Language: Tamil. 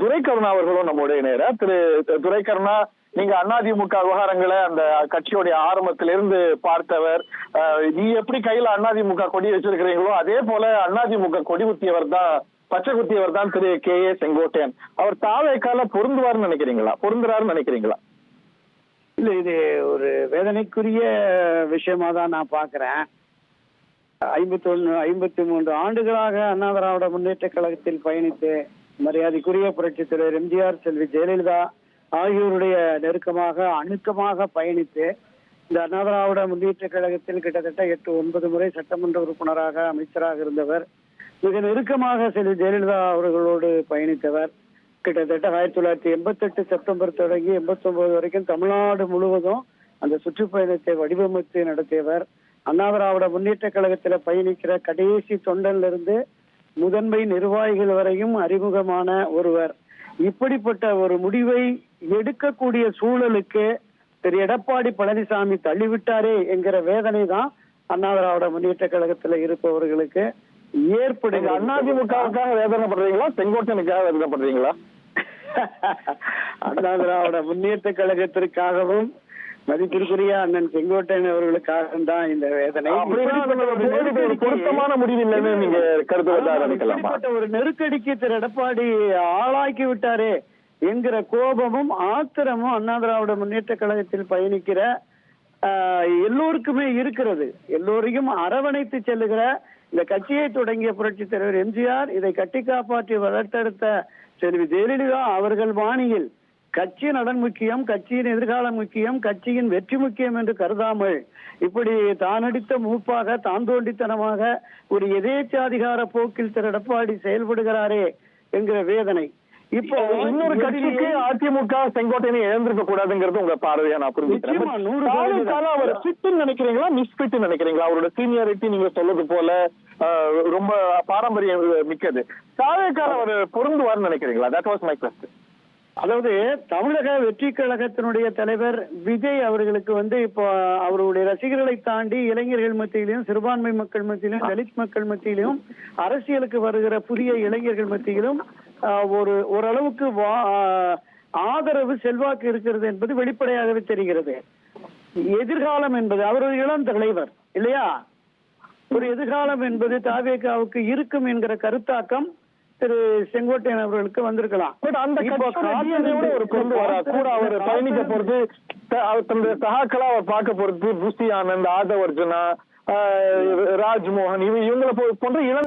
துரைக்கருணா அவர்களும் நம்முடைய இணையர். துரைக்கருணா, நீங்க அதிமுக விவகாரங்களை அந்த கட்சியுடைய ஆரம்பத்திலிருந்து பார்த்தவர். நீ எப்படி கையில அதிமுக கொடி வச்சிருக்கிறீங்களோ அதே போல அதிமுக கொடி குத்தியவர் தான், பச்சை குத்தியவர் தான் திரு கே.ஏ. செங்கோட்டையன். அவர் தாவேக்கால பொருந்துவார்னு நினைக்கிறீங்களா, பொருந்துறாருன்னு நினைக்கிறீங்களா? இல்ல, இது ஒரு வேதனைக்குரிய விஷயமா தான் நான் பாக்குறேன். 53 ஆண்டுகளாக அண்ணா திராவிட முன்னேற்ற கழகத்தில் பயணித்து மரியாதைக்குரிய புரட்சித் தலைவர் எம்ஜிஆர், செல்வி ஜெயலலிதா ஆகியோருடைய நெருக்கமாக அணுக்கமாக பயணித்து இந்த அண்ணா திராவிட முன்னேற்ற கழகத்தில் கிட்டத்தட்ட 8-9 முறை சட்டமன்ற உறுப்பினராக, அமைச்சராக இருந்தவர். மிக நெருக்கமாக செல்வி ஜெயலலிதா அவர்களோடு பயணித்தவர். கிட்டத்தட்ட 1988 செப்டம்பர் தொடங்கி 89 வரைக்கும் தமிழ்நாடு முழுவதும் அந்த சுற்றுப்பயணத்தை வடிவமைத்து நடத்தியவர். அண்ணா திராவிட முன்னேற்ற கழகத்தில் பயணிக்கிற கடைசி தொண்டன்ல இருந்து முதன்மை நிர்வாகிகள் வரையும் அறிமுகமான ஒருவர். இப்படிப்பட்ட ஒரு முடிவை எடுக்கக்கூடிய சூழலுக்கு திரு எடப்பாடி பழனிசாமி தள்ளிவிட்டாரே என்கிற வேதனை தான் அண்ணா திராவிட முன்னேற்ற கழகத்தில் இருப்பவர்களுக்கு ஏற்படுங்க. அதிமுகவுக்காக வேதனைப்படுறீங்களா, செங்கோட்டையனுக்காக வேதனைப்படுறீங்களா? அண்ணா திராவிட முன்னேற்ற கழகத்திற்காகவும் மதிப்பிற்குரிய அண்ணன் செங்கோட்டையன் அவர்களுக்காக தான் இந்த வேதனை. பொருத்தமான முடிவு இல்லைன்னு நீங்க கருத்து. ஒரு நெருக்கடிக்கு திரு எடப்பாடி ஆளாக்கி விட்டாரே என்கிற கோபமும் ஆத்திரமும் அண்ணா திராவிட முன்னேற்ற கழகத்தில் பயணிக்கிற எல்லோருக்குமே இருக்கிறது. எல்லோரையும் அரவணைத்து செல்லுகிற இந்த கட்சியை தொடங்கிய புரட்சித் தலைவர் எம்ஜிஆர், இதை கட்டி காப்பாற்றி வளர்த்தெடுத்த செல்வி ஜெயலலிதா அவர்கள் வாணியில் கட்சி நலன் முக்கியம், கட்சியின் எதிர்காலம் முக்கியம், கட்சியின் வெற்றி முக்கியம் என்று கருதாமல் இப்படி தானடித்த மூப்பாக, தான் தோண்டித்தனமாக ஒரு எதேச்சாதிகார போக்கில் திரு எடப்பாடி செயல்படுகிறாரே என்கிற வேதனை. இப்போ இன்னொரு கட்சிக்கு அதிமுக செங்கோட்டையனை இழந்திருக்க கூடாதுங்கிறது உங்க பார்வையா? நான் புரிஞ்சுக்கிறேன். அவர் ஃபிட்னு நினைக்கிறீங்களா, மிஸ்ஃபிட் நினைக்கிறீங்களா? அவரோட சீனியாரிட்டி நீங்க சொல்றது போல ரொம்ப பாரம்பரியம் மிக்கது. தாவேக்கால அவர் பொருந்துவார்னு நினைக்கிறீங்களா? That was my question. அதாவது தமிழக வெற்றி கழகத்தினுடைய தலைவர் விஜய் அவர்களுக்கு இப்போ அவருடைய ரசிகர்களை தாண்டி இளைஞர்கள் மத்தியிலும், சிறுபான்மை மக்கள் மத்தியிலும், தலித் மக்கள் மத்தியிலும், அரசியலுக்கு வருகிற புதிய இளைஞர்கள் மத்தியிலும் ஓரளவுக்கு ஆதரவு, செல்வாக்கு இருக்கிறது என்பது வெளிப்படையாகவே தெரிகிறது. எதிர்காலம் என்பது அவர் ஒரு இளம் தலைவர் இல்லையா? ஒரு எதிர்காலம் என்பது தாவேகாவுக்கு இருக்கும் என்கிற கருத்தாக்கம் திரு செங்கோட்டையன் அவர்களுக்கு வந்திருக்கலாம். பட் அந்த ஒரு கூட அவர் பயணிக்க பொறுத்து, தன்னுடைய சகாக்களா அவர் பார்க்க பொறுத்து புஷி ஆனந்த், ஆதவ் அர்ஜுனா, ராஜ்மோகன் இவங்களை போன்ற இளம்